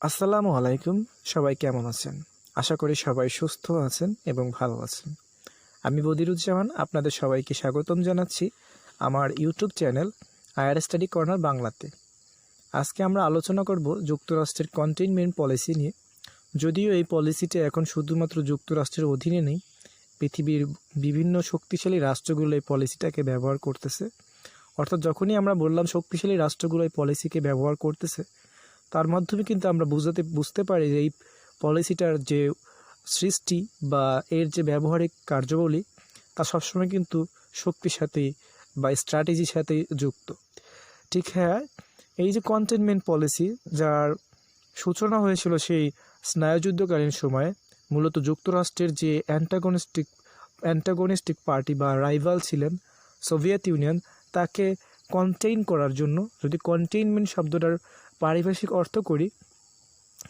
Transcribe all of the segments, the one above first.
আসসালামু আলাইকুম। সবাই কেমন আছেন? আশা করি সবাই সুস্থ আছেন এবং ভালো আছেন। আমি বদিরুজ্জামান আপনাদের সবাইকে স্বাগতম জানাচ্ছি আমার YouTube channel Higher Study Corner বাংলাতে। আজকে আমরা আলোচনা করব যুক্তরাষ্ট্রের কন্টেইনমেন্ট পলিসি নিয়ে। যদিও এই পলিসিটা এখন শুধুমাত্র যুক্তরাষ্ট্রের অধীনে নেই, পৃথিবীর বিভিন্ন শক্তিশালী রাষ্ট্রগুলো এই পলিসিটাকে ব্যবহার করতেছে। অর্থাৎ যখনই আমরা বললাম শক্তিশালী রাষ্ট্রগুলো এই পলিসিকে ব্যবহার করতেছে, তার মাধ্যমে কিন্তু আমরা বুঝতে পারি যে এই পলিসিটার যে সৃষ্টি বা এর যে ব্যবহারিক কার্যাবলী তা সবসময় কিন্তু শক্তির সাথে বা স্ট্র্যাটেজির সাথে যুক্ত। ঠিক হ্যাঁ, এই যে কন্টেইনমেন্ট পলিসি যার সূচনা হয়েছিল সেই স্নায়ুযুদ্ধকালীন সময়ে, মূলত যুক্তরাষ্ট্রের যে অ্যান্টাগনিস্টিক পার্টি বা রাইভাল ছিলেন সোভিয়েত ইউনিয়ন, তাকে কন্টেইন করার জন্য। যদি কন্টেইনমেন্ট শব্দটার পারিভাষিক অর্থ করি,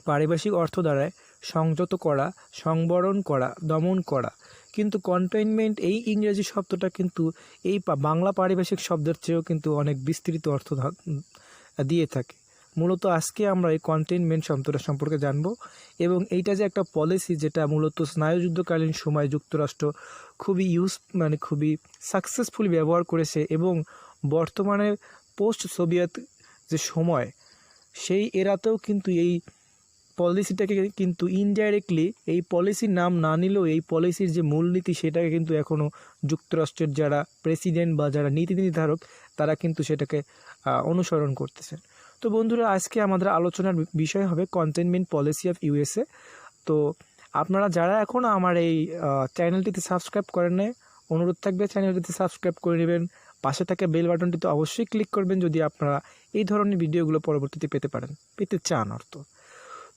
পারিভাষিক অর্থ দ্বারায় সংযত করা, সংবরণ করা, দমন করা। কিন্তু কন্টেইনমেন্ট এই ইংরেজি শব্দটা কিন্তু এই বাংলা পারিভাষিক শব্দের চেয়েও কিন্তু অনেক বিস্তৃত অর্থ দিয়ে থাকে। মূলত আজকে আমরা এই কন্টেইনমেন্ট শব্দটা সম্পর্কে জানব এবং এইটা যে একটা পলিসি যেটা মূলত স্নায়ুযুদ্ধকালীন সময় যুক্তরাষ্ট্র খুবই সাকসেসফুলি ব্যবহার করেছে এবং বর্তমানে পোস্ট সোভিয়েত যে সময়, সেই এরাতেও কিন্তু এই পলিসিটাকে কিন্তু ইনডাইরেক্টলি এই পলিসির নাম না নিলেও এই পলিসির যে মূলনীতি সেটাকে কিন্তু এখনও যুক্তরাষ্ট্রের যারা প্রেসিডেন্ট বা যারা নীতি নির্ধারক তারা কিন্তু সেটাকে অনুসরণ করতেছেন। তো বন্ধুরা, আজকে আমাদের আলোচনার বিষয় হবে কন্টেইনমেন্ট পলিসি অফ ইউএসএ। তো আপনারা যারা এখনও আমার এই চ্যানেলটিতে সাবস্ক্রাইব করেন নাই, অনুরোধ থাকবে চ্যানেলটিতে সাবস্ক্রাইব করে নেবেন। পাশে থাকা বেল বাটনটিতে অবশ্যই ক্লিক করবেন যদি আপনারা এই ধরনের ভিডিওগুলো পরবর্তীতে পেতে চান অর্থ।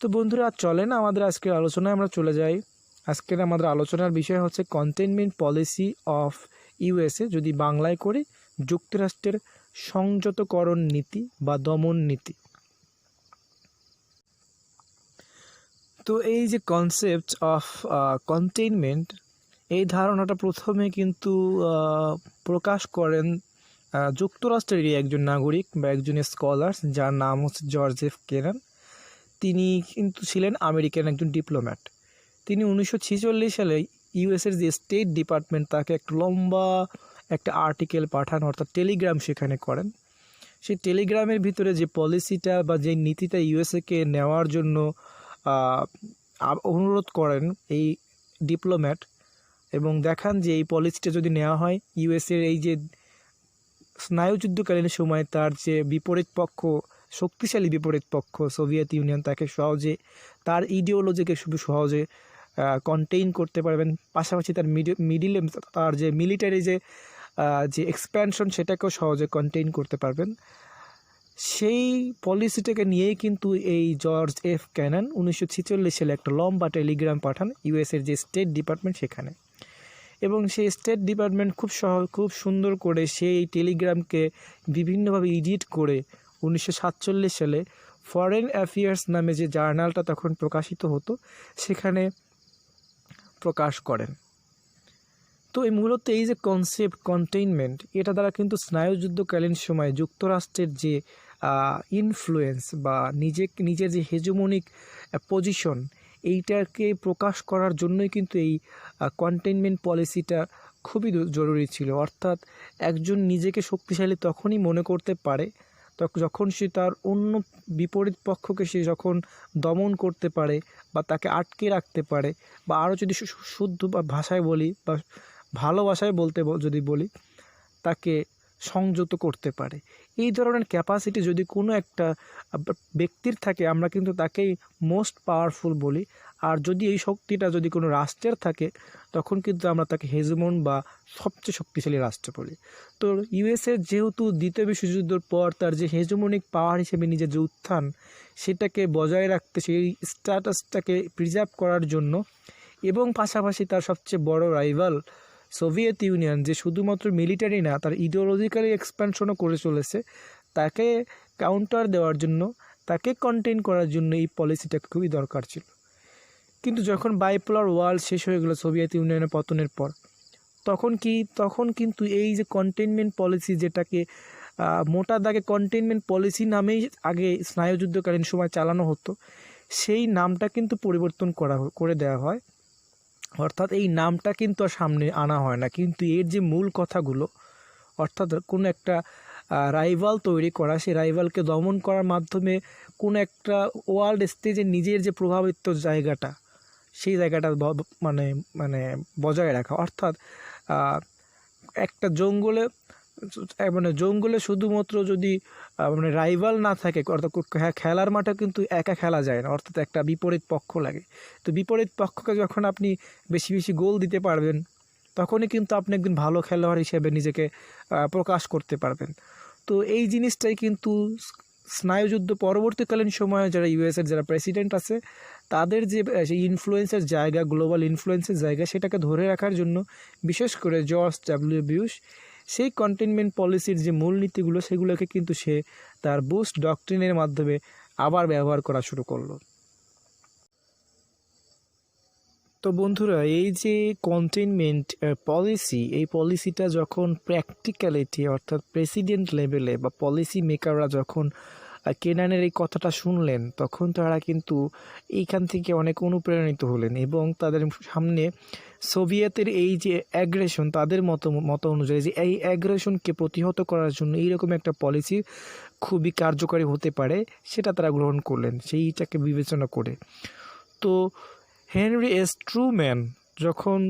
তো বন্ধুরা, চলেন আমাদের আজকের আলোচনায় আমরা চলে যাই। আজকের আমাদের আলোচনার বিষয় হচ্ছে কন্টেইনমেন্ট পলিসি অফ ইউএসএ, যদি বাংলায় করি যুক্তরাষ্ট্রের সংযতকরণ নীতি বা দমন নীতি। তো এই যে কনসেপ্ট অফ কন্টেইনমেন্ট, এই ধারণাটা প্রথমে কিন্তু প্রকাশ করেন যুক্তরাষ্ট্রেরই একজন নাগরিক বা একজন স্কলার যার নাম হচ্ছে জর্জ এফ কেনান। তিনি কিন্তু ছিলেন আমেরিকান একজন ডিপ্লোম্যাট। তিনি 1946 সালে ইউএসের যে স্টেট ডিপার্টমেন্ট তাকে একটা লম্বা একটা আর্টিকেল পাঠান, অর্থাৎ টেলিগ্রাম সেখানে করেন। সেই টেলিগ্রামের ভিতরে যে পলিসিটা বা যে নীতিটা ইউএসএকে নেওয়ার জন্য অনুরোধ করেন এই ডিপ্লোম্যাট, এবং দেখান যে এই পলিসিটা যদি নেওয়া হয় ইউএসএর এই যে স্নায়ুযুদ্ধকালীন সময় তার যে শক্তিশালী বিপরীত পক্ষ সোভিয়েত ইউনিয়ন, তাকে তার ইডিওলজিকে খুব সহজে কন্টেইন করতে পারবেন। পাশাপাশি তার তার যে মিলিটারি যে এক্সপ্যানশন সেটাকেও সহজে কন্টেইন করতে পারবেন। সেই পলিসিটাকে নিয়েই কিন্তু এই জর্জ এফ ক্যানন 1946 সালে একটা লম্বা টেলিগ্রাম পাঠান ইউএসের যে স্টেট ডিপার্টমেন্ট সেখানে। এবং সেই স্টেট ডিপার্টমেন্ট খুব সুন্দর করে সেই টেলিগ্রামকে বিভিন্নভাবে এডিট করে 1947 সালে ফরেন অ্যাফেয়ার্স নামে যে জার্নালটা তখন প্রকাশিত হতো সেখানে প্রকাশ করেন। তো মূলত এই যে কনসেপ্ট কন্টেইনমেন্ট, এটা দ্বারা কিন্তু স্নায়ুযুদ্ধকালীন সময় যুক্তরাষ্ট্রের যে ইনফ্লুয়েন্স বা নিজের যে হেজমনিক পজিশন, এইটাকে প্রকাশ করার জন্যই কিন্তু এই কন্টেইনমেন্ট পলিসিটা খুবই জরুরি ছিল। অর্থাৎ একজন নিজেকে শক্তিশালী তখনই মনে করতে পারে যখন সে তার অন্য বিপরীত পক্ষকে সে যখন দমন করতে পারে বা তাকে আটকে রাখতে পারে, বা আরও যদি শুদ্ধ বা ভাষায় বলি বা ভালোবাসায় যদি বলি, তাকে সংযত করতে পারে। এই ধরনের ক্যাপাসিটি যদি কোনো একটা ব্যক্তির থাকে আমরা কিন্তু তাকেই মোস্ট পাওয়ারফুল বলি। আর যদি এই শক্তিটা যদি কোনো রাষ্ট্রের থাকে তখন কিন্তু আমরা তাকে হেজমন বা সবচেয়ে শক্তিশালী রাষ্ট্র বলি। তো ইউএসএ যেহেতু দ্বিতীয় বিশ্বযুদ্ধের পর তার যে হেজমনিক পাওয়ার হিসেবে নিজের যে উত্থান সেটাকে বজায় রাখতে, সেই স্ট্যাটাসটাকে প্রিজার্ভ করার জন্য, এবং পাশাপাশি তার সবচেয়ে বড় রাইভাল সোভিয়েত ইউনিয়ন যে শুধুমাত্র মিলিটারি না তার ইডিওলজিক্যালি এক্সপ্যানশনও করে চলেছে, তাকে কাউন্টার দেওয়ার জন্য, তাকে কন্টেইন করার জন্য এই পলিসিটা খুবই দরকার ছিল। কিন্তু যখন বাইপোলার ওয়ার্ল্ড শেষ হয়ে গেল সোভিয়েত ইউনিয়নের পতনের পর, তখন কিন্তু এই যে কন্টেইনমেন্ট পলিসি, যেটাকে মোটা দাগে কন্টেইনমেন্ট পলিসি নামেই আগে স্নায়ুযুদ্ধকালীন সময় চালানো হতো, সেই নামটা কিন্তু পরিবর্তন করে দেওয়া হয়, অর্থাৎ এই নামটা কিন্তু আর সামনে আনা হয় না, কিন্তু এর যে মূল কথাগুলো, অর্থাৎ কোনো একটা রাইভাল তৈরি করা, সেই রাইভালকে দমন করার মাধ্যমে কোনো একটা ওয়ার্ল্ড স্টেজে নিজের যে প্রভাবিত জায়গাটা, সেই জায়গাটা মানে মানে বজায় রাখা। অর্থাৎ একটা মানে জঙ্গলে শুধুমাত্র যদি মানে রাইভাল না থাকে, অর্থাৎ খেলার মাঠে কিন্তু একা খেলা যায় না, অর্থাৎ একটা বিপরীত পক্ষ লাগে। তো বিপরীত পক্ষকে যখন আপনি বেশি বেশি গোল দিতে পারবেন, তখনই কিন্তু আপনি একজন ভালো খেলোয়াড় হিসেবে নিজেকে প্রকাশ করতে পারবেন। তো এই জিনিসটাই কিন্তু স্নায়ুযুদ্ধ পরবর্তীকালীন সময়ে যারা ইউএসের যারা প্রেসিডেন্ট আছে, তাদের যে ইনফ্লুয়েন্সের জায়গা, গ্লোবাল ইনফ্লুয়েন্সের জায়গা, সেটাকে ধরে রাখার জন্য বিশেষ করে জর্জ ডাব্লিউ বুশ সেই কন্টেইনমেন্ট পলিসির যে মূলনীতিগুলো, সেগুলোকে কিন্তু সে তার বুশ ডক্ট্রিনের মাধ্যমে আবার ব্যবহার করা শুরু করলো। তো বন্ধুরা, এই যে কন্টেইনমেন্ট পলিসি, এই পলিসিটা যখন প্র্যাকটিক্যালিটি অর্থাৎ প্রেসিডেন্ট লেভেলে বা পলিসি মেকাররা যখন কেনানের এই কথাটা শুনলেন, তখন তারা কিন্তু এইখান থেকে অনেক অনুপ্রাণিত হলেন এবং তাদের সামনে সোভিয়েতের এই যে অ্যাগ্রেশন, তাদের মত অনুযায়ী যে এই অ্যাগ্রেশনকে প্রতিহত করার জন্য এইরকম একটা পলিসি খুবই কার্যকরী হতে পারে, সেটা তারা গ্রহণ করলেন সেইটাকে বিবেচনা করে। তো হেনরি এস ট্রুম্যান যখন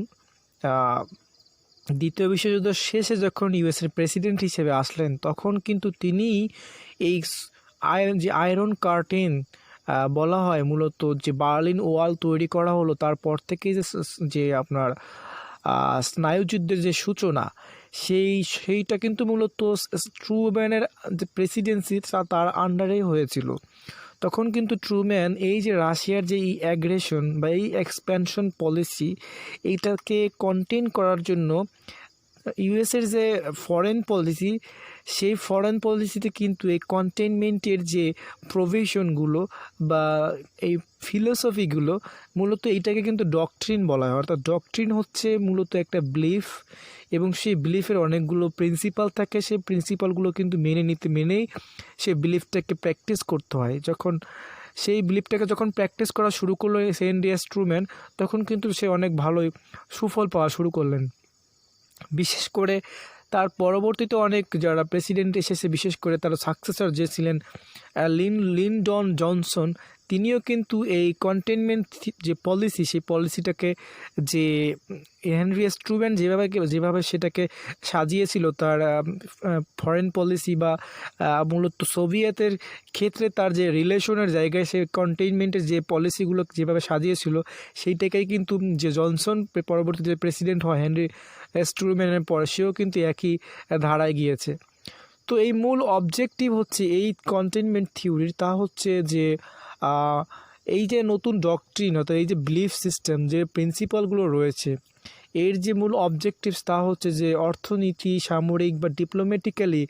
দ্বিতীয় বিশ্বযুদ্ধ শেষে যখন ইউএসের প্রেসিডেন্ট হিসেবে আসলেন, তখন কিন্তু তিনি এই যে আয়রন কার্টেন বলা হয়, মূলত যে বার্লিন ওয়াল তৈরি করা হলো, তারপর থেকে যে আপনার স্নায়ুযুদ্ধের যে সূচনা, সেইটা কিন্তু মূলত ট্রুম্যানের যে প্রেসিডেন্সি তার আন্ডারেই হয়েছিল। তখন কিন্তু ট্রুম্যান এই যে রাশিয়ার যে এই অ্যাগ্রেশন বা এই এক্সপ্যানশন পলিসি, এইটাকে কন্টেইন করার জন্য ইউএসের যে ফরেন পলিসি, সেই ফরেন পলিসিতে কিন্তু এই কন্টেইনমেন্টের যে প্রভিশনগুলো বা এই ফিলোসফিগুলো, মূলত এইটাকে কিন্তু ডক্ট্রিন বলা হয়। অর্থাৎ ডক্ট্রিন হচ্ছে মূলত একটা বিলিফ, এবং সেই বিলিফের অনেকগুলো প্রিন্সিপাল থাকে, সেই প্রিন্সিপালগুলো কিন্তু মেনেই সেই বিলিফটাকে প্র্যাকটিস করতে হয়। যখন সেই বিলিফটাকে প্র্যাকটিস করা শুরু করলো হেনরি এস ট্রুম্যান, তখন কিন্তু সে অনেক ভালোই সুফল পাওয়া শুরু করলেন। বিশেষ করে তার পরবর্তীতে অনেক যারা প্রেসিডেন্ট এসেছে, বিশেষ করে তার সাকসেসর যে ছিলেন লিন্ডন জনসন, তিনিও কিন্তু এই কন্টেইনমেন্ট যে পলিসি, সেই পলিসিটাকে যে হেনরি এস ট্রুম্যান যেভাবে সেটাকে সাজিয়েছিল, তার ফরেন পলিসি বা মূলত সোভিয়েতের ক্ষেত্রে তার যে রিলেশনের জায়গায় সে কন্টেইনমেন্টের যে পলিসিগুলো যেভাবে সাজিয়েছিল, সেইটাকেই কিন্তু যে জনসন পরবর্তীতে প্রেসিডেন্ট হয় হেনরি এস ট্রুম্যানের পর, সেও কিন্তু একই ধারায় গিয়েছে। তো এই মূল অবজেক্টিভ হচ্ছে এই কন্টেইনমেন্ট থিওরির, তা হচ্ছে যে এই যে নতুন ডক্ট্রিন, অর্থাৎ এই যে বিলিফ সিস্টেম, যে প্রিন্সিপালগুলো রয়েছে, এর যে মূল অবজেক্টিভস তা হচ্ছে যে অর্থনীতি, সামরিক বা ডিপ্লোম্যাটিক্যালি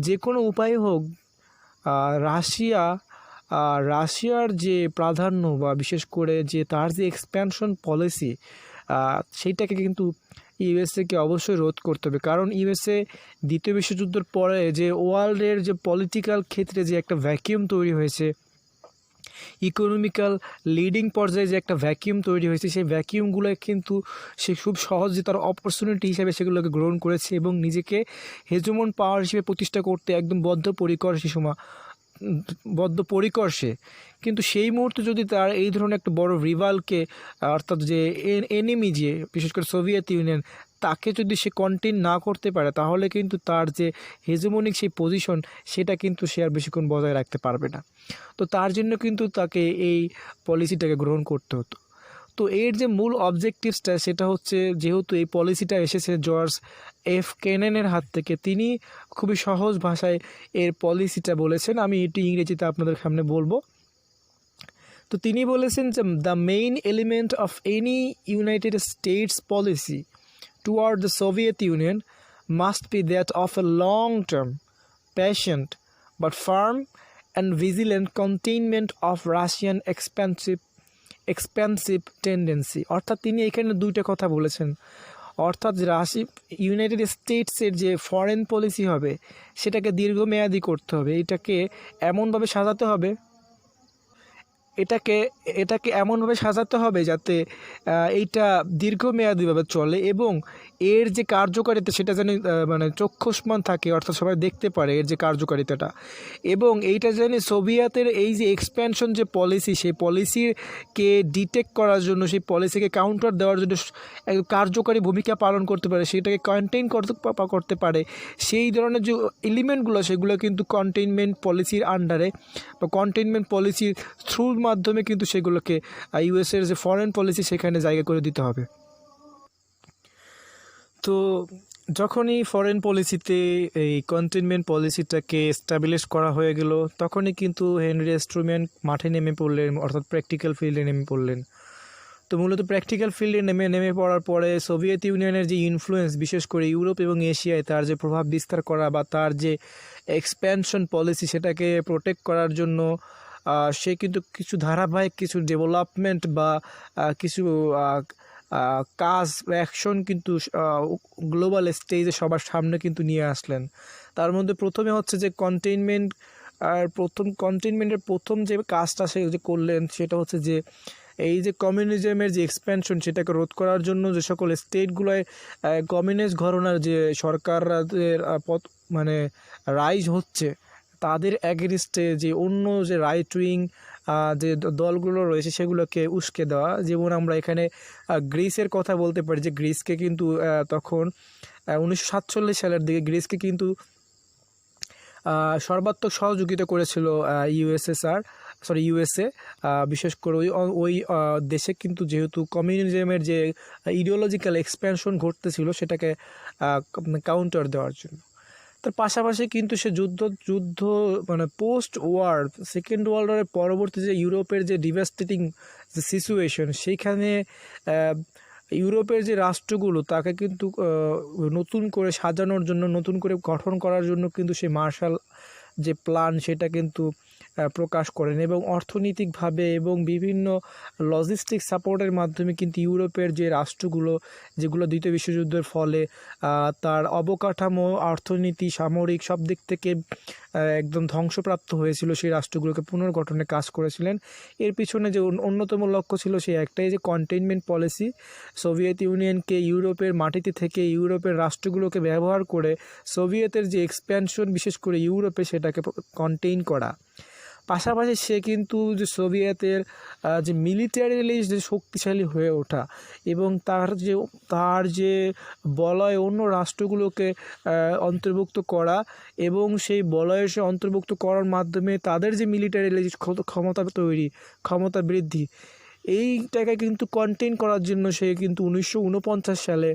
যে কোনো উপায় হোক, রাশিয়ার যে প্রাধান্য বা বিশেষ করে যে তার যে এক্সপ্যানশন পলিসি, সেইটাকে কিন্তু ইউএসএকে অবশ্যই রোধ করতে হবে। কারণ ইউএসএ দ্বিতীয় বিশ্বযুদ্ধের পরে যে ওয়ার্ল্ডের যে পলিটিক্যাল ক্ষেত্রে যে একটা ভ্যাকিউম তৈরি হয়েছে, ইকোনমিক্যাল লিডিং পর্যায়ে যে একটা ভ্যাকিউম তৈরি হয়েছে, সেই ভ্যাকিউমগুলো কিন্তু সে খুব সহজে তার অপরচুনিটি হিসেবে সেগুলোকে গ্রহণ করেছে এবং নিজেকে হেজমন পাওয়ার হিসেবে প্রতিষ্ঠা করতে একদম বদ্ধপরিকর সে। কিন্তু সেই মুহূর্তে যদি তার এই ধরনের একটা বড় রিভালকে, অর্থাৎ যে এনিমি, যে বিশেষ করে সোভিয়েত ইউনিয়ন, তাকে যদি সে কন্টেইন না করতে পারে, তাহলে কিন্তু তার যে হেজমনিক সেই পজিশন, সেটা কিন্তু সে আর বেশিক্ষণ বজায় রাখতে পারবে না। তো তার জন্য কিন্তু তাকে এই পলিসিটাকে গ্রহণ করতে হতো। তো এর যে মূল অবজেক্টিভসটা, সেটা হচ্ছে, যেহেতু এই পলিসিটা এসেছে জর্জ এফ কেনেনের হাত থেকে, তিনি খুবই সহজ ভাষায় এর পলিসিটা বলেছেন। আমি এটি ইংরেজিতে আপনাদের সামনে বলবো। তো তিনি বলেছেন যে the main element of any United States policy toward the Soviet Union must be that of a long term, patient but firm and vigilant containment of Russian expansive tendency. অর্থাৎ তিনি এখানে দুইটা কথা বলেছেন। অর্থাৎ ইউনাইটেড স্টেটসের যে ফরেন পলিসি হবে, সেটাকে দীর্ঘমেয়াদী করতে হবে, এটাকে এমনভাবে সাজাতে হবে এটাকে এটাকে এমনভাবে সাজাতে হবে যাতে এইটা দীর্ঘমেয়াদীভাবে চলে এবং এর যে কার্যকারিতা সেটা যেন মানে চক্ষুষ্মান থাকে, অর্থাৎ সবাই দেখতে পারে এর যে কার্যকারিতাটা। এবং এইটা যেন সোভিয়েতের এই যে এক্সপ্যানশন যে পলিসি, সেই পলিসিকে ডিটেক্ট করার জন্য, সেই পলিসিকে কাউন্টার দেওয়ার জন্য কার্যকারী ভূমিকা পালন করতে পারে, সেটাকে কন্টেইন করতে পারে। সেই ধরনের যে এলিমেন্টগুলো সেগুলো কিন্তু কন্টেইনমেন্ট পলিসির আন্ডারে বা কন্টেইনমেন্ট পলিসির থ্রুর মাধ্যমে কিন্তু সেগুলোকে ইউএসের যে ফরেন পলিসি সেখানে জায়গা করে দিতে হবে। তো যখনই ফরেন পলিসিতে এই কন্টেইনমেন্ট পলিসিটাকে এস্টাবলিশ করা হয়ে গেল, তখনই কিন্তু হেনরি স্ট্রুম্যান মাঠে নেমে পড়লেন, অর্থাৎ প্র্যাকটিক্যাল ফিল্ডে নেমে পড়লেন। তো মূলত প্র্যাকটিক্যাল ফিল্ডে নেমে পড়ার পরে সোভিয়েত ইউনিয়নের যে ইনফ্লুয়েন্স, বিশেষ করে ইউরোপ এবং এশিয়ায় তার যে প্রভাব বিস্তার করা বা তার যে এক্সপ্যানশন পলিসি সেটাকে প্রোটেক্ট করার জন্য সে কিন্তু কিছু ধারাবাহিক কিছু ডেভেলপমেন্ট বা কিছু কাজ অ্যাকশন কিন্তু গ্লোবাল স্টেজে সবার সামনে কিন্তু নিয়ে আসলেন। তার মধ্যে প্রথমে হচ্ছে যে কন্টেইনমেন্টের প্রথম যে কাজটা সে যে করলেন সেটা হচ্ছে যে এই যে কমিউনিজমের যে এক্সপ্যানশন সেটাকে রোধ করার জন্য যে সকল স্টেটগুলোয় কমিউনিস্ট ঘরানার যে সরকারদের মানে রাইজ হচ্ছে, তাদের অ্যাগেনিস্টে যে অন্য যে রাইট উইং যে দলগুলো রয়েছে সেগুলোকে উস্কে দেওয়া। যেমন আমরা এখানে গ্রিসের কথা বলতে পারি, যে গ্রিসকে কিন্তু তখন 1947 সালের দিকে গ্রিসকে কিন্তু সর্বাত্মক সহযোগিতা করেছিল ইউএসএ। বিশেষ করে ওই দেশে কিন্তু যেহেতু কমিউনিজমের যে ইডিওলজিক্যাল এক্সপ্যানশন ঘটতেছিল সেটাকে কাউন্টার দেওয়ার জন্য। তার পাশাপাশি কিন্তু সে যুদ্ধ মানে পোস্ট ওয়ার, সেকেন্ড ওয়ার্ল্ড ওয়ারের পরবর্তী যে ইউরোপের যে ডিভাস্টেটিং যে সিচুয়েশন, সেইখানে ইউরোপের যে রাষ্ট্রগুলো তাকে কিন্তু নতুন করে সাজানোর জন্য, নতুন করে গঠন করার জন্য কিন্তু সে মার্শাল যে প্ল্যান সেটা কিন্তু প্রকাশ করেন এবং অর্থনৈতিকভাবে এবং বিভিন্ন লজিস্টিক সাপোর্টের মাধ্যমে কিন্তু ইউরোপের যে রাষ্ট্রগুলো যেগুলো দ্বিতীয় বিশ্বযুদ্ধের ফলে তার অবকাঠামো, অর্থনীতি, সামরিক সব দিক থেকে একদম ধ্বংসপ্রাপ্ত হয়েছিল, সেই রাষ্ট্রগুলোকে পুনর্গঠনে কাজ করেছিলেন। এর পিছনে যে অন্যতম লক্ষ্য ছিল সেই একটাই, যে কন্টেইনমেন্ট পলিসি, সোভিয়েত ইউনিয়নকে ইউরোপের মাটিতে থেকে ইউরোপের রাষ্ট্রগুলোকে ব্যবহার করে সোভিয়েতের যে এক্সপ্যানশন বিশেষ করে ইউরোপে সেটাকে কন্টেইন করা। পাশাপাশি সে কিন্তু যে সোভিয়েতের যে মিলিটারিলি যে শক্তিশালী হয়ে ওঠা এবং তার যে বলয় অন্য রাষ্ট্রগুলোকে অন্তর্ভুক্ত করা এবং সেই বলয়ে সে অন্তর্ভুক্ত করার মাধ্যমে তাদের যে মিলিটারিলি ক্ষমতা তৈরি, ক্ষমতা বৃদ্ধি, এইটাকে কিন্তু কন্টেইন করার জন্য সে কিন্তু 1949 সালে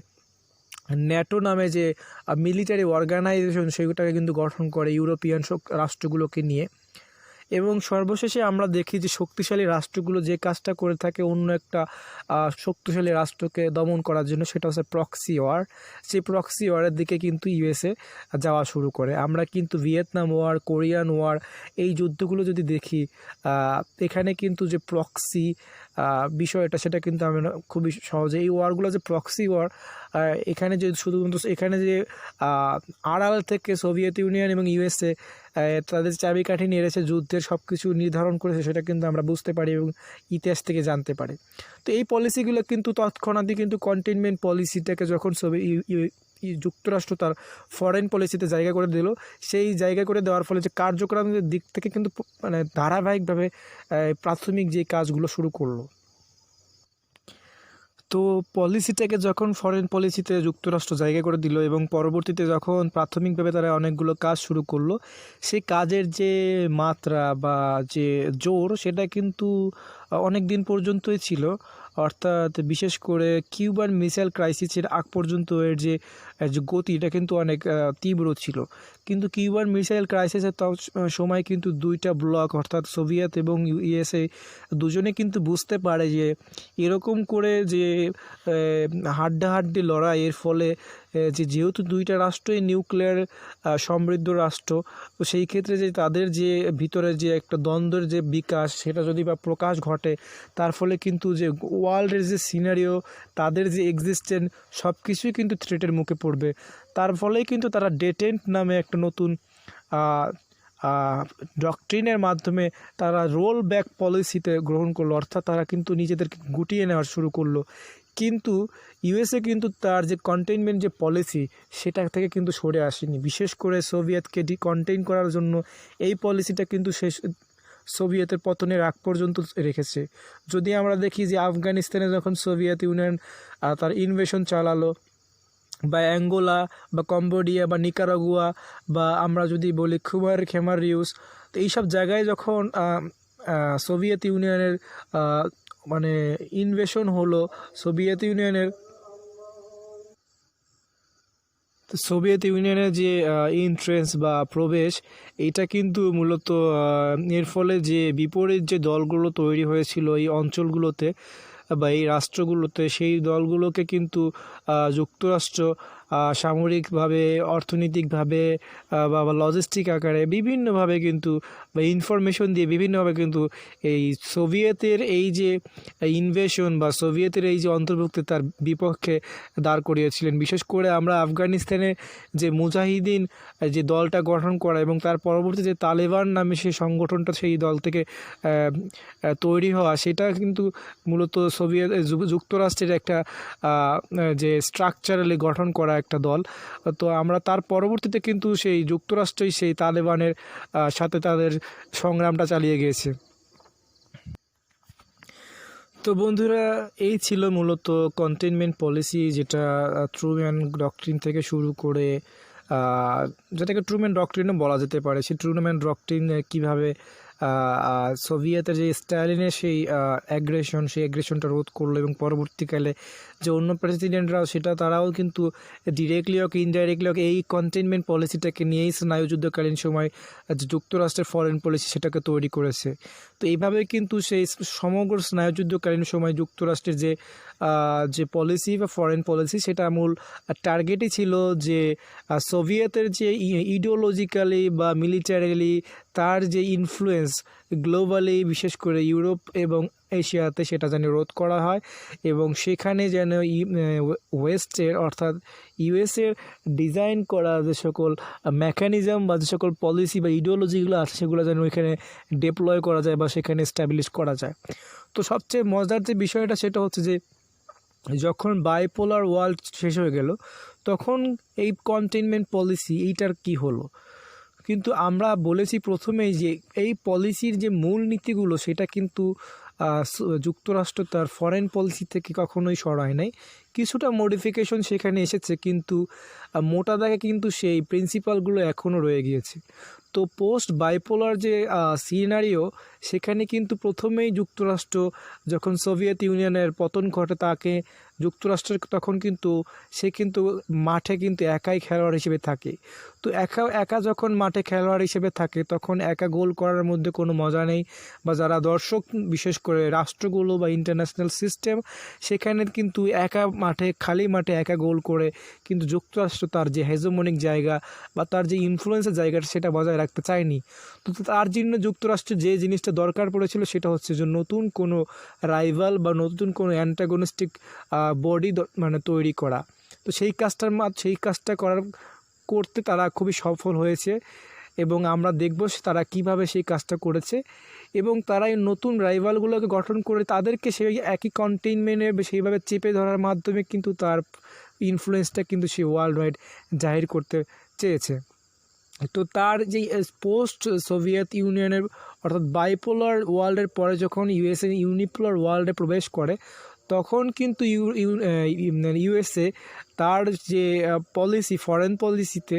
ন্যাটো নামে যে মিলিটারি অর্গানাইজেশন সেটাকে কিন্তু গঠন করে ইউরোপিয়ান রাষ্ট্রগুলোকে নিয়ে। এবং সর্বশেষে আমরা দেখি যে শক্তিশালী রাষ্ট্রগুলো যে কাজটা করে থাকে অন্য একটা শক্তিশালী রাষ্ট্রকে দমন করার জন্য, সেটা হচ্ছে প্রক্সি ওয়ার। সেই প্রক্সি ওয়ারের দিকে কিন্তু ইউএসএ যাওয়া শুরু করে। আমরা কিন্তু ভিয়েতনাম ওয়ার, কোরিয়ান ওয়ার, এই যুদ্ধগুলো যদি দেখি, এখানে কিন্তু যে প্রক্সি বিষয়টা সেটা কিন্তু আমরা খুবই সহজে, এই ওয়ারগুলো যে প্রক্সি ওয়ার, এখানে যে শুধুমাত্র এখানে যে আড়াল থেকে সোভিয়েত ইউনিয়ন এবং ইউএসএ তাদের চাবিকাঠি নিয়ে এসে যুদ্ধের সব কিছু নির্ধারণ করেছে সেটা কিন্তু আমরা বুঝতে পারি এবং ইতিহাস থেকে জানতে পারি। তো এই পলিসিগুলো কিন্তু তৎক্ষণাৎই কিন্তু কন্টেইনমেন্ট পলিসিটাকে যখন যুক্তরাষ্ট্র তার ফরেন পলিসিতে জায়গা করে দিল, সেই জায়গা করে দেওয়ার ফলে যে কার্যক্রমের দিক থেকে কিন্তু মানে ধারাবাহিকভাবে প্রাথমিক যে কাজগুলো শুরু করলো। তো পলিসিটাকে যখন ফরেন পলিসিতে যুক্তরাষ্ট্র জায়গা করে দিল এবং পরবর্তীতে যখন প্রাথমিকভাবে তারা অনেকগুলো কাজ শুরু করলো, সেই কাজের যে মাত্রা বা যে জোর সেটা কিন্তু অনেক দিন পর্যন্তই ছিল। অর্থাৎ বিশেষ করে কিউবান মিসাইল ক্রাইসিসের আগ পর্যন্ত এর যে গতি এটা কিন্তু অনেক তীব্র ছিল। কিন্তু কিউবান মিসাইল ক্রাইসিসের সময় কিন্তু দুইটা ব্লক অর্থাৎ সোভিয়েত এবং ইউএসএ দুজনে কিন্তু বুঝতে পারে যে এরকম করে যে হাড্ডাহাড্ডি লড়াইয়ের ফলে যেহেতু দুইটা রাষ্ট্রই নিউক্লিয়ার সমৃদ্ধ রাষ্ট্র, তো সেই ক্ষেত্রে যে তাদের যে ভিতরে যে একটা দ্বন্দ্বের যে বিকাশ সেটা যদি বা প্রকাশ ঘটে, তার ফলে কিন্তু যে ওয়ার্ল্ডের যে সিনারিও, তাদের যে এক্সিস্টেন্স সব কিছুই কিন্তু থ্রেটের মুখে পড়বে। তার ফলেই কিন্তু তারা ডেটেন্ট নামে একটা নতুন ডক্ট্রিনের মাধ্যমে তারা রোল ব্যাক পলিসিতে গ্রহণ করলো, অর্থাৎ তারা কিন্তু নিজেদেরকে গুটিয়ে নেওয়া শুরু করলো। কিন্তু ইউএসএ কিন্তু তার যে কন্টেইনমেন্ট যে পলিসি সেটা থেকে কিন্তু সরে আসেনি। বিশেষ করে সোভিয়েতকে কন্টেইন করার জন্য এই পলিসিটা কিন্তু শেষ সোভিয়েতের পতনের আগ পর্যন্ত রেখেছে। যদি আমরা দেখি যে আফগানিস্তানে যখন সোভিয়েত ইউনিয়ন তার ইনভেশন চালালো, বা অ্যাঙ্গোলা বা কম্বোডিয়া বা নিকারাগুয়া, বা আমরা যদি বলি খেমার রিউস, তো এইসব জায়গায় যখন সোভিয়েত ইউনিয়নের মানে ইনভেশন হলো, সোভিয়েত ইউনিয়নের যে এন্ট্রেন্স বা প্রবেশ, এটা কিন্তু মূলত এর ফলে যে বিপরীত যে দলগুলো তৈরি হয়েছিল এই অঞ্চলগুলোতে বা এই রাষ্ট্রগুলোতে, সেই দলগুলোকে কিন্তু যুক্তরাষ্ট্র সামরিকভাবে, অর্থনৈতিকভাবে বা লজিস্টিক আকারে বিভিন্নভাবে কিন্তু বা ইনফরমেশন দিয়ে বিভিন্নভাবে কিন্তু এই সোভিয়েতের এই যে ইনভেশন বা সোভিয়েতের এই যে অন্তর্ভুক্তি তার বিপক্ষে দাঁড় করিয়েছিলেন। বিশেষ করে আমরা আফগানিস্তানে যে মুজাহিদিন যে দলটা গঠন করা এবং তার পরবর্তী যে তালেবান নামে সেই সংগঠনটা সেই দল থেকে তৈরি হওয়া, সেটা কিন্তু মূলত যুক্তরাষ্ট্রের একটা যে স্ট্রাকচারালি গঠন করা একটা দল। তো আমরা তার পরবর্তীতে কিন্তু সেই যুক্তরাষ্ট্রই সেই তালেবানের সাথে তাদের সংগ্রামটা চালিয়ে গিয়েছে। তো বন্ধুরা, এই ছিল মূলত কন্টেইনমেন্ট পলিসি, যেটা ট্রুম্যান ডক্ট্রিন থেকে শুরু করে যেটাকে ট্রুম্যান ডক্ট্রিনও বলা যেতে পারে। সেই ট্রুম্যান ডক্ট্রিন কীভাবে সোভিয়েতের যে স্ট্যালিনের সেই অ্যাগ্রেশনটা রোধ করলো, এবং পরবর্তীকালে যে অন্য প্রেসিডেন্টরাও তারাও কিন্তু ডিরেক্টলি হোক ইনডাইরেক্টলি হোক এই কন্টেইনমেন্ট পলিসিটাকে নিয়েই স্নায়ুযুদ্ধকালীন সময় যে যুক্তরাষ্ট্রের ফরেন পলিসি সেটাকে তৈরি করেছে। তো এইভাবে কিন্তু সেই সমগ্র স্নায়ুযুদ্ধকালীন সময় যুক্তরাষ্ট্রের যে পলিসি বা ফরেন পলিসি, সেটা মূল টার্গেটই ছিল যে সোভিয়েতের যে ইডিওলজিক্যালি বা মিলিটারিলি তার যে ইনফ্লুয়েন্স গ্লোবালি, বিশেষ করে ইউরোপ এবং এশিয়াতে, সেটা যেন রোধ করা হয়, এবং সেখানে যেন ওয়েস্টের অর্থাৎ ইউএসের ডিজাইন করা যে সকল মেকানিজম বা যে সকল পলিসি বা ইডিওলজিগুলো আছে সেগুলো যেন ওইখানে ডেপ্লয় করা যায় বা সেখানে এস্টাবলিশ করা যায়। তো সবচেয়ে মজার যে বিষয়টা সেটা হচ্ছে যে যখন বাইপোলার ওয়ার্ল্ড শেষ হয়ে গেল, তখন এই কন্টেইনমেন্ট পলিসি এইটার কি হলো। কিন্তু আমরা বলেছি প্রথমেই যে এই পলিসির যে মূল নীতিগুলো সেটা কিন্তু যুক্তরাষ্ট্র তার ফরেন পলিসি থেকে কখনোই সরায় নাই। কিছুটা মডিফিকেশন সেখানে এসেছে, কিন্তু মোটা দাগে কিন্তু সেই প্রিন্সিপালগুলো এখনও রয়ে গিয়েছে। তো পোস্ট বাইপোলার যে সিনারিও, সেখানে কিন্তু প্রথমেই যুক্তরাষ্ট্র যখন সোভিয়েত ইউনিয়নের পতন ঘটে, তাকে যুক্তরাষ্ট্রের তখন কিন্তু সে কিন্তু মাঠে কিন্তু একাই খেলোয়াড় হিসেবে থাকে। তো একা যখন মাঠে খেলোয়াড় হিসেবে থাকে, তখন একা গোল করার মধ্যে কোনো মজা নেই, বা যারা দর্শক বিশেষ করে রাষ্ট্রগুলো বা ইন্টারন্যাশনাল সিস্টেম, সেখানে কিন্তু খালি মাঠে একা গোল করে কিন্তু যুক্তরাষ্ট্র তার যে হেজোমনিক জায়গা বা তার যে ইনফ্লুয়েন্সের জায়গাটা সেটা বজায় রাখতে চায়নি। তো তার জন্য যুক্তরাষ্ট্রের যে জিনিসটা দরকার পড়েছিল সেটা হচ্ছে যে নতুন কোনো রাইভাল বা নতুন কোনো অ্যান্টাগনিস্টিক বডি মানে তৈরি করা। তো সেই কাজটা করতে তারা খুবই সফল হয়েছে, এবং আমরা দেখব তারা কিভাবে সেই কাজটা করেছে, এবং তারা এই নতুন রাইভালগুলোকে গঠন করে তাদেরকে সেই একই কন্টেইনমেন্টে সেইভাবে চেপে ধরার মাধ্যমে কিন্তু তার ইনফ্লুয়েন্সটা কিন্তু সে ওয়ার্ল্ড ওয়াইড জাহির করতে চেয়েছে। তো তার যে পোস্ট সোভিয়েত ইউনিয়নের অর্থাৎ বাইপোলার ওয়ার্ল্ডের পরে যখন ইউএসএ ইউনিপোলার ওয়ার্ল্ডে প্রবেশ করে, তখন কিন্তু ইউএসএ তার যে পলিসি ফরেন পলিসিতে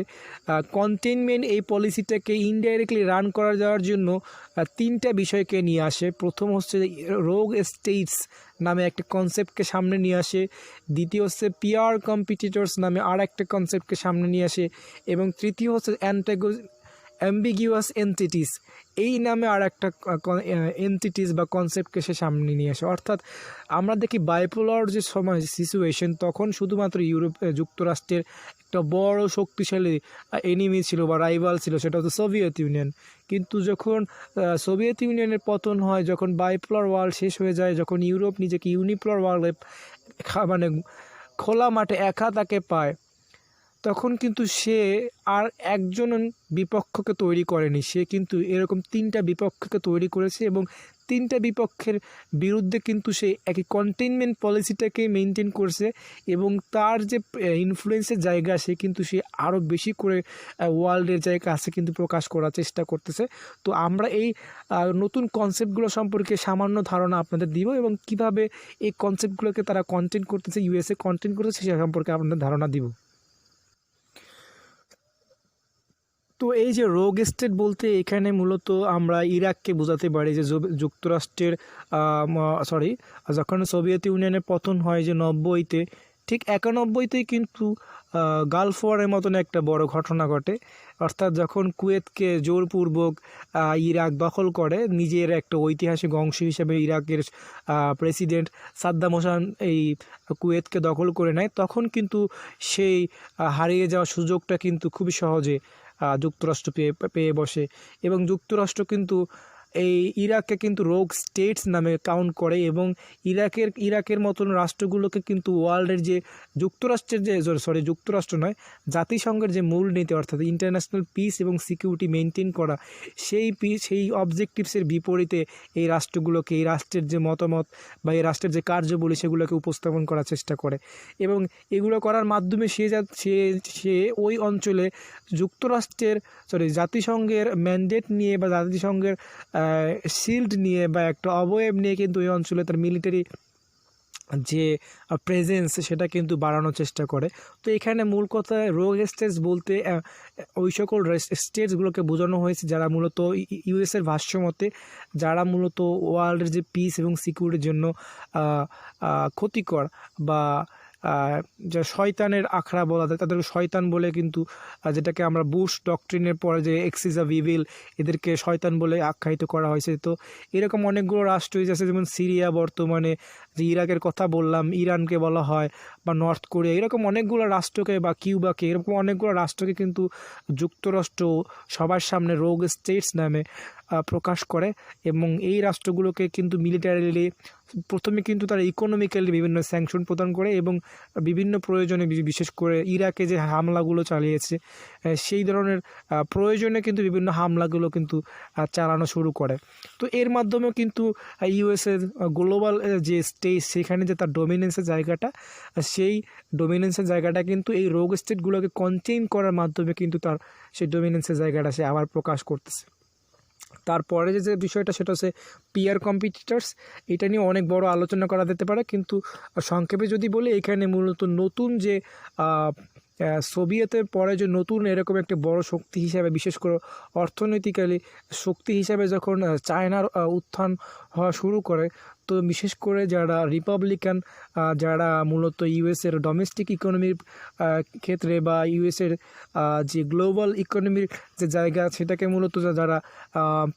কন্টেইনমেন্ট এই পলিসিটাকে ইনডাইরেক্টলি রান করা যাওয়ার জন্য তিনটা বিষয়কে নিয়ে আসে। প্রথম হচ্ছে রোগ স্টেটস নামে একটা কনসেপ্টকে সামনে নিয়ে আসে, দ্বিতীয় হচ্ছে পিয়ার কম্পিটিটরস নামে আর একটা কনসেপ্টকে সামনে নিয়ে আসে, এবং তৃতীয় হচ্ছে অ্যাম্বিগিউয়াস এন্টিটিস এই নামে আর একটা এন্টিটিস বা কনসেপ্টকে সে সামনে নিয়ে আসে। অর্থাৎ আমরা দেখি বাইপোলার যে সময় সিচুয়েশন, তখন শুধুমাত্র যুক্তরাষ্ট্রের একটা বড় শক্তিশালী এনিমি ছিল বা রাইভাল ছিল, সেটা হচ্ছে সোভিয়েত ইউনিয়ন। কিন্তু যখন সোভিয়েত ইউনিয়নের পতন হয়, যখন বাইপোলার ওয়ার্ল্ড শেষ হয়ে যায়, যখন ইউরোপ নিজেকে ইউনিপোলার ওয়ার্ল্ডে মানে খোলা মাঠে একা তাকে পায়, তখন কিন্তু সে আর একজন বিপক্ষকে তৈরি করেনি, সে কিন্তু এরকম 3টা বিপক্ষকে তৈরি করেছে এবং 3টা বিপক্ষের বিরুদ্ধে কিন্তু সে একই কন্টেইনমেন্ট পলিসিটাকে মেনটেন করছে এবং তার যে ইনফ্লুয়েন্সের জায়গা সে কিন্তু সে আরও বেশি করে ওয়ার্ল্ডের জায়গা কাছে কিন্তু প্রকাশ করার চেষ্টা করতেছে। তো আমরা এই নতুন কনসেপ্টগুলো সম্পর্কে সামান্য ধারণা আপনাদের দিব এবং কিভাবে এই কনসেপ্টগুলোকে তারা কন্টেন্ট করতেছে, ইউএসএ কন্টেন্ট করতেছে সে সম্পর্কে আপনাদের ধারণা দিব। তো এই যে রোগ স্টেট বলতে এখানে মূলত আমরা ইরাককে বোঝাতে পারি, যে যুক্তরাষ্ট্রের যখন সোভিয়েত ইউনিয়নের পতন হয় যে 90-তে, ঠিক 91-তেই কিন্তু গালফ ওয়ারের মতন একটা বড় ঘটনা ঘটে। অর্থাৎ যখন কুয়েতকে জোরপূর্বক ইরাক দখল করে, নিজের একটা ঐতিহাসিক অংশ হিসেবে ইরাকের প্রেসিডেন্ট সাদ্দাম হোসেন এই কুয়েতকে দখল করে নেয়, তখন কিন্তু সেই হারিয়ে যাওয়া সুযোগটা কিন্তু খুবই সহজে যুক্তরাষ্ট্র পেয়ে বসে এবং যুক্তরাষ্ট্র কিন্তু এই ইরাককে কিন্তু রোগ স্টেটস নামে কাউন্ট করে এবং ইরাকের মতন রাষ্ট্রগুলোকে কিন্তু ওয়ার্ল্ডের যে যুক্তরাষ্ট্র নয়, জাতিসংঘের যে মূলনীতি অর্থাৎ ইন্টারন্যাশনাল পিস এবং সিকিউরিটি মেনটেন করা, সেই অবজেক্টিভসের বিপরীতে এই রাষ্ট্রগুলোকে, এই রাষ্ট্রের যে মতামত বা এই রাষ্ট্রের যে কার্যবলী সেগুলোকে উপস্থাপন করার চেষ্টা করে এবং এগুলো করার মাধ্যমে সে ওই অঞ্চলে জাতিসংঘের ম্যান্ডেট নিয়ে বা জাতিসংঘের শিল্ড নিয়ে বা একটা অবয়ব নিয়ে কিন্তু ওই অঞ্চলে তার মিলিটারি যে প্রেজেন্স সেটা কিন্তু বাড়ানোর চেষ্টা করে। তো এখানে মূল কথা রোগ স্টেটস বলতে ওই সকল স্টেটসগুলোকে বোঝানো হয়েছে যারা মূলত ইউএসের ভাষ্যমতে যারা মূলত ওয়ার্ল্ডের যে পিস এবং সিকিউরিটির জন্য ক্ষতিকর বা যা শয়তানের আখড়া বলা যায়, তাদেরকে শয়তান বলে কিন্তু, যেটাকে আমরা বুশ ডক্ট্রিনের পরে যে এক্সিস অফ ইভিল, এদেরকে শয়তান বলে আখ্যায়িত করা হয়েছে। তো এরকম অনেকগুলো রাষ্ট্র আছে, যেমন সিরিয়া, বর্তমানে যে ইরাকের কথা বললাম, ইরানকে বলা হয়, বা নর্থ কোরিয়া, এরকম অনেকগুলো রাষ্ট্রকে বা কিউবাকে, এরকম অনেকগুলো রাষ্ট্রকে কিন্তু যুক্তরাষ্ট্র সবার সামনে রোগ স্টেটস নামে প্রকাশ করে এবং এই রাষ্ট্রগুলোকে কিন্তু মিলিটারিলি প্রথমে কিন্তু তারা ইকোনমিক্যালি বিভিন্ন স্যাংশন প্রদান করে এবং বিভিন্ন প্রয়োজনে, বিশেষ করে ইরাকে যে হামলাগুলো চালিয়েছে সেই ধরনের প্রয়োজনে কিন্তু বিভিন্ন হামলাগুলো কিন্তু চালানো শুরু করে। তো এর মাধ্যমেও কিন্তু ইউএসের গ্লোবাল যে স্টেজ, সেখানে যে তার ডোমিনেন্সের জায়গাটা, সেই ডোমিনেন্সের জায়গাটা কিন্তু এই রোগ স্টেটগুলোকে কন্টেইন করার মাধ্যমে কিন্তু তার সেই ডোমিনেন্সের জায়গাটা সে আবার প্রকাশ করতেছে। তারপরে যে বিষয়টা সেটা হচ্ছে পিয়ার কম্পিটিটার্স। এটা নিয়ে অনেক বড় আলোচনা করা যেতে পারে, কিন্তু সংক্ষেপে যদি বলি, এখানে মূলত নতুন যে সোভিয়েতের পরে যে নতুন এরকম একটা বড় শক্তি হিসাবে, বিশেষ করে অর্থনৈতিক্যালি শক্তি হিসাবে যখন চায়নার উত্থান হওয়া শুরু করে, তো বিশেষ করে যারা রিপাবলিকান, যারা মূলত ইউএসের ডোমেস্টিক ইকোনমির ক্ষেত্রে বা ইউএসের যে গ্লোবাল ইকোনমির যে জায়গা সেটাকে মূলত যারা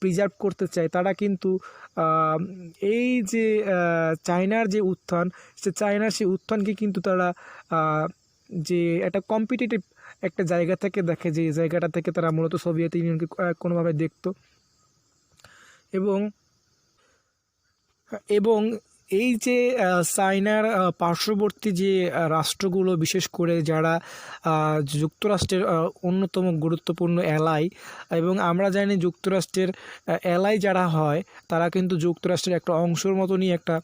প্রিজার্ভ করতে চায়, তারা কিন্তু এই যে চায়নার যে উত্থান, চায়নার সেই উত্থানকে কিন্তু তারা যে একটা কম্পিটিটিভ একটা জায়গা থেকে দেখে, যে জায়গাটা থেকে তারা মূলত সোভিয়েত ইউনিয়নকে কোনোভাবে দেখতো এবং এই যে চায়নার পার্শ্ববর্তী যে রাষ্ট্রগুলো, বিশেষ করে যারা যুক্তরাষ্ট্রের অন্যতম গুরুত্বপূর্ণ অ্যালাই, এবং আমরা জানি যুক্তরাষ্ট্রের অ্যালাই যারা হয় তারা কিন্তু যুক্তরাষ্ট্রের একটা অংশের মতনই একটা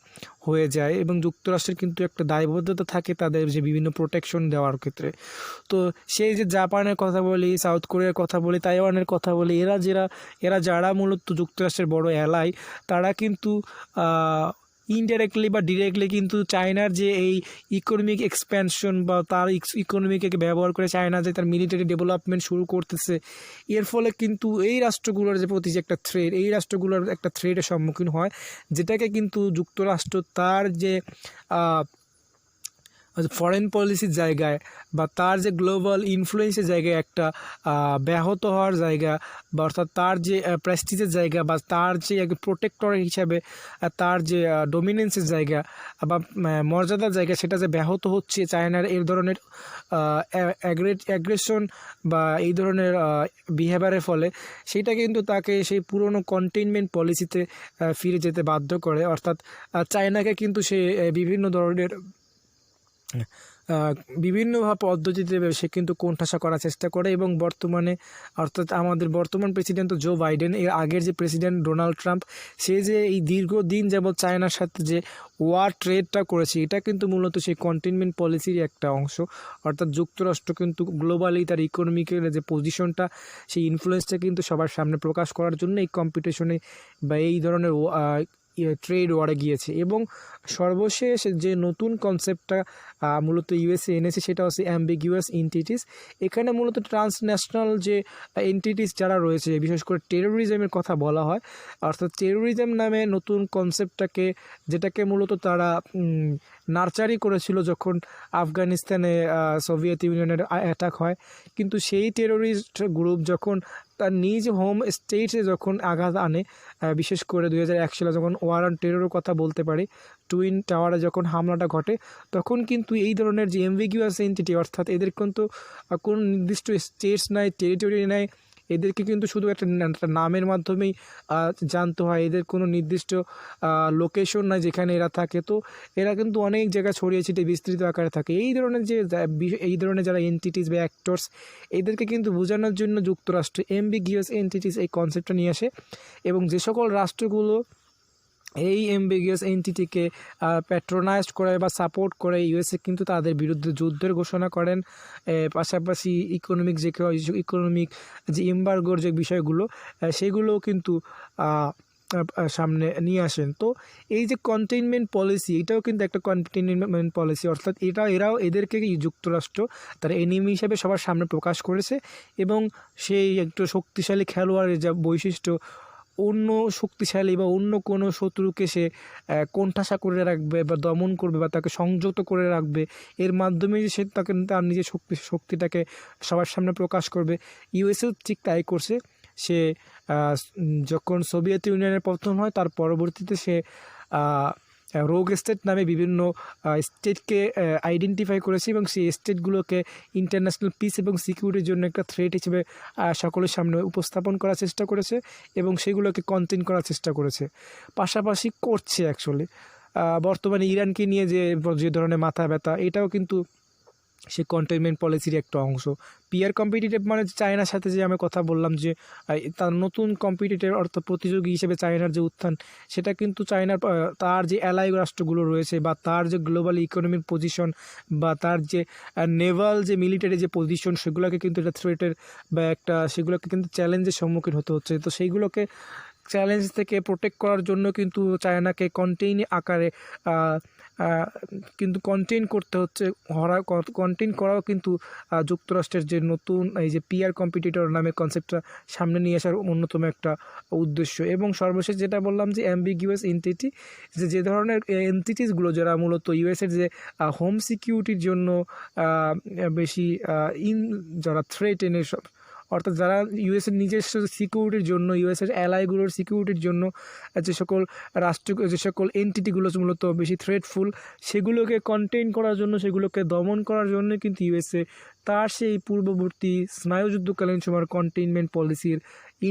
হয়ে যায় এবং যুক্তরাষ্ট্রের কিন্তু একটা দায়বদ্ধতা থাকে তাদের যে বিভিন্ন প্রোটেকশন দেওয়ার ক্ষেত্রে। তো সেই যে জাপানের কথা বলি, সাউথ কোরিয়ার কথা বলি, তাইওয়ানের কথা বলি, এরা যারা মূলত যুক্তরাষ্ট্রের বড় অ্যালাই, তারা কিন্তু ইনডাইরেক্টলি বা ডিরেক্টলি কিন্তু চায়নার যে এই ইকোনমিক এক্সপ্যানশন বা তার ইকোনমিকে ব্যবহার করে চায়না যে তার মিলিটারি ডেভেলপমেন্ট শুরু করতেছে, এর ফলে কিন্তু এই রাষ্ট্রগুলোর যে প্রতি যে একটা থ্রেট, এই রাষ্ট্রগুলোর একটা থ্রেটের সম্মুখীন হয়, যেটাকে কিন্তু যুক্তরাষ্ট্র তার যে ফরেন পলিসির জায়গায় বা তার যে গ্লোবাল ইনফ্লুয়েন্সের জায়গায় একটা ব্যাহত হওয়ার জায়গা, বা অর্থাৎ তার যে প্রেস্টিজের জায়গা বা তার যে প্রোটেক্টর হিসাবে তার যে ডোমিনেন্সের জায়গা বা মর্যাদার জায়গা, সেটা যে ব্যাহত হচ্ছে চায়নার এই ধরনের অ্যাগ্রেশন বা এই ধরনের বিহেভিয়ারের ফলে, সেটা কিন্তু তাকে সেই পুরনো কন্টেইনমেন্ট পলিসিতে ফিরে যেতে বাধ্য করে। অর্থাৎ চায়নাকে কিন্তু সে বিভিন্ন ধরনের বিভিন্ন পদ্ধতিতে সে কিন্তু কোণঠাসা করার চেষ্টা করে এবং বর্তমানে অর্থাৎ আমাদের বর্তমান প্রেসিডেন্ট তো জো বাইডেন, এর আগের যে প্রেসিডেন্ট ডোনাল্ড ট্রাম্প, সে যে এই দীর্ঘদিন যাবৎ চায়নার সাথে যে ওয়ার ট্রেডটা করেছে, এটা কিন্তু মূলত সেই কন্টেনমেন্ট পলিসির একটা অংশ। অর্থাৎ যুক্তরাষ্ট্র কিন্তু গ্লোবালি তার ইকোনমিকের যে পজিশনটা, সেই ইনফ্লুয়েন্সটা কিন্তু সবার সামনে প্রকাশ করার জন্য এই কম্পিটিশনে বা এই ধরনের ট্রেড ওয়ারে গিয়েছে। এবং সর্বশেষ যে নতুন কনসেপ্টটা মূলত ইউএসএ এনেছে সেটা হচ্ছে অ্যাম্বিগুয়াস এন্টিটিস। এখানে মূলত ট্রান্সন্যাশনাল যে এন্টিটিস যারা রয়েছে, বিশেষ করে টেরোরিজমের কথা বলা হয়, অর্থাৎ টেরোরিজম নামে নতুন কনসেপ্টটাকে, যেটাকে মূলত তারা নার্চারি করেছিল যখন আফগানিস্তানে সোভিয়েত ইউনিয়নের অ্যাটাক হয়। কিন্তু সেই টেরোরিস্ট গ্রুপ যখন তার নিজ হোম স্টেটে যখন আঘাত আনে, বিশেষ করে 2001 সালে যখন ওয়ার অন টেররের কথা বলতে পারি, টুইন টাওয়ারে যখন হামলাটা ঘটে, তখন কিন্তু এই ধরনের যে অ্যাম্বিগুয়াস এন্টিটি, অর্থাৎ এদের কিন্তু কোনো নির্দিষ্ট স্টেটস নাই, টেরিটরি নাই, এদেরকে কিন্তু শুধু একটা নামের মাধ্যমেই জানতে হয়, এদের কোনো নির্দিষ্ট লোকেশন নাই যেখানে এরা থাকে। তো এরা কিন্তু অনেক জায়গায় ছড়িয়ে ছিটিয়ে বিস্তৃত আকারে থাকে। এই ধরনের যারা এন্টিটিস বা অ্যাক্টরস, এদেরকে কিন্তু বোঝানোর জন্য যুক্তরাষ্ট্র অ্যাম্বিগুয়াস এন্টিটিস এই কনসেপ্টটা নিয়ে আসে। এবং যে সকল রাষ্ট্রগুলো এই অ্যাম্বিগুয়াস এন্টিটিকে প্যাট্রোনাইজ করে বা সাপোর্ট করে, ইউএসএ কিন্তু তাদের বিরুদ্ধে যুদ্ধের ঘোষণা করেন। পাশাপাশি ইকোনমিক যে এমবার্গোর যে বিষয়গুলো, সেগুলোও কিন্তু সামনে নিয়ে আসেন। তো এই যে কন্টেইনমেন্ট পলিসি, এটাও কিন্তু একটা কন্টেইনমেন্ট পলিসি, অর্থাৎ এদেরকে যুক্তরাষ্ট্র তার এনিমি হিসেবে সবার সামনে প্রকাশ করেছে। এবং সেই একটু শক্তিশালী খেলোয়াড়ের যা বৈশিষ্ট্য, অন্য শক্তিশালী বা অন্য কোনো শত্রুকে সে কোণঠাসা করে রাখবে বা দমন করবে বা তাকে সংযত করে রাখবে, এর মাধ্যমে সে তার নিজের শক্তিটাকে সবার সামনে প্রকাশ করবে। ইউএসএও ঠিক তাই করছে। সে যখন সোভিয়েত ইউনিয়নের পতন হয়, তার পরবর্তীতে সে রোগ স্টেট নামে বিভিন্ন স্টেটকে আইডেন্টিফাই করেছে এবং সেই স্টেটগুলোকে ইন্টারন্যাশনাল পিস এবং সিকিউরিটির জন্য একটা থ্রেট হিসেবে সকলের সামনে উপস্থাপন করার চেষ্টা করেছে এবং সেগুলোকে কন্টেইন করার চেষ্টা করেছে। পাশাপাশি করছে অ্যাকচুয়ালি বর্তমানে ইরানকে নিয়ে যে ধরনের মাথা ব্যথা, এটাও কিন্তু সে কন্টেইনমেন্ট পলিসির একটা অংশ। পিয়ার কম্পিটিটিভ মানে চায়নার সাথে যে আমি কথা বললাম যে তার নতুন কম্পিটিটিভ অর্থ প্রতিযোগী হিসেবে চায়নার যে উত্থান, সেটা কিন্তু চায়নার তার যে অ্যালাই রাষ্ট্রগুলো রয়েছে বা তার যে গ্লোবাল ইকোনমিক পজিশন বা তার যে নেভাল যে মিলিটারি যে পজিশন, সেগুলোকে কিন্তু এটা থ্রেটের বা সেগুলোকে কিন্তু চ্যালেঞ্জের সম্মুখীন হতে হচ্ছে। তো সেইগুলোকে চ্যালেঞ্জ থেকে প্রোটেক্ট করার জন্য কিন্তু চায়নাকে কন্টেইন আকারে কিন্তু কন্টেইন করতে হচ্ছে। কন্টেইন করাও কিন্তু যুক্তরাষ্ট্রের যে নতুন এই যে পিয়ার কম্পিটিটর নামে কনসেপ্টটা সামনে নিয়ে আসার অন্যতম একটা উদ্দেশ্য। এবং সর্বশেষ যেটা বললাম যে অ্যাম্বিগুয়াস এন্টিটি, যে ধরনের এন্টিটিসগুলো যারা মূলত ইউএসের যে হোম সিকিউরিটির জন্য বেশি যারা থ্রেট এনে, অর্থাৎ যারা ইউএসের নিজস্ব সিকিউরিটির জন্য, ইউএসের অ্যালাইগুলোর সিকিউরিটির জন্য যে সকল এন্টিটিগুলো মূলত বেশি থ্রেটফুল, সেগুলোকে কন্টেইন করার জন্য, সেগুলোকে দমন করার জন্য কিন্তু ইউএসএ তার সেই পূর্ববর্তী স্নায়ুযুদ্ধকালীন সময়ের কন্টেইনমেন্ট পলিসির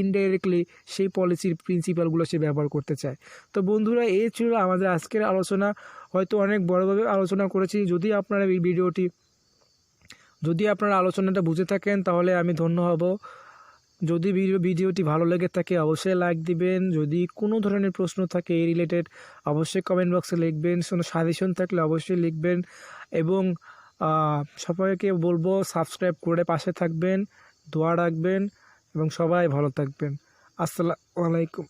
ইনডাইরেক্টলি সেই পলিসির প্রিন্সিপালগুলো সে ব্যবহার করতে চায়। তো বন্ধুরা, এই ছিল আমাদের আজকের আলোচনা। হয়তো অনেক বড়োভাবে আলোচনা করেছি। যদি আপনারা আলোচনাটা বুঝে থাকেন তাহলে আমি ধন্য হব। যদি ভিডিওটি ভালো লেগে থাকে অবশ্যই লাইক দিবেন। যদি কোনো ধরনের প্রশ্ন থাকে এই রিলেটেড অবশ্যই কমেন্ট বক্সে লিখবেন। কোনো সাজেশন থাকলে অবশ্যই লিখবেন। এবং সবাইকে বলবো সাবস্ক্রাইব করে পাশে থাকবেন, দোয়া রাখবেন এবং সবাই ভালো থাকবেন। আসসালামু আলাইকুম।